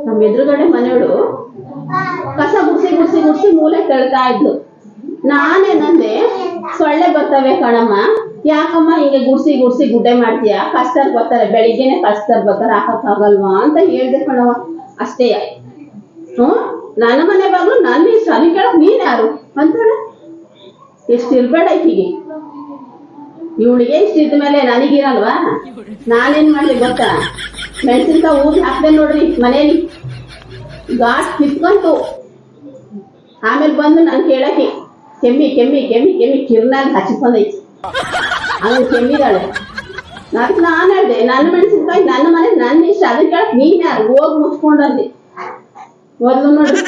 ನಮ್ಮ ಎದುರುಗಡೆ ಮನೆಯವಳು ಕಸ ಗುಡ್ಸಿ ಗುಡ್ಸಿ ಗುಡ್ಸಿ ಮೂಲೆ ತಳ್ತಾ ಇದ್ಲು. ನಾನೇನಂದೆ, ಸೊಳ್ಳೆ ಬರ್ತವೆ ಕಣಮ್ಮ, ಯಾಕಮ್ಮ ಹಿಂಗೆ ಗುಡ್ಸಿ ಗುಡ್ಸಿ ಗುಡ್ಡೆ ಮಾಡ್ತೀಯಾ, ಕಸ್ತರ್ ಬರ್ತಾರೆ, ಬೆಳಿಗ್ಗೆನೆ ಕಸ್ತರ್ ಬರ್ತಾರೆ, ಹಾಕಕ್ಕಾಗಲ್ವಾ ಅಂತ ಹೇಳ್ದೆ ಕಣವ. ಅಷ್ಟೇ. ನನ್ನ ಮನೆ ಬಾಗ್ಲು ನನ್ನ ಇಷ್ಟ, ಅಲ್ಲಿ ಕೇಳಕ್ ನೀನ್ ಯಾರು ಅಂತಾಳೆ. ಎಷ್ಟಿರ್ಬೇಡ ಈಕಿಗೆ, ಇವಳಿಗೆ ಇಷ್ಟಿದ್ದ ಮೇಲೆ ನನಗಿರಲ್ವಾ? ನಾನೇನ್ ಮಾಡ್ಲಿ ಗೊತ್ತಾ, ಮೆಣಸಿನ್ಕಾಯಿ ಊದಿ ಹಾಕ್ದೆ ನೋಡ್ರಿ ಮನೇಲಿ, ಗಾಸ್ ಕಿತ್ಕೊಂತು. ಆಮೇಲೆ ಬಂದು ನನ್ ಕೇಳಕ್ಕೆ ಕೆಮ್ಮಿ ಕೆಮ್ಮಿ ಕೆಮ್ಮಿ ಕೆಮ್ಮಿ ಕಿರ್ನಾಗ ಹಚ್ಕೊಂಡೈತಿ. ಅವನು ಕೆಮ್ಮಿದಾಳೆ. ನಾನು ಹೇಳ್ದೆ, ನನ್ನ ಮೆಣಸಿನ್ಕಾಯಿ ನನ್ನ ಮನೆ ನನ್ನ ಇಷ್ಟ, ಅದನ್ನ ಕೇಳಕ್ ನೀನ್ ಯಾರು, ಹೋಗಿ ಮುಚ್ಕೊಂಡಂದೆ. ಓದ್ಲು ನೋಡ್ರಿ.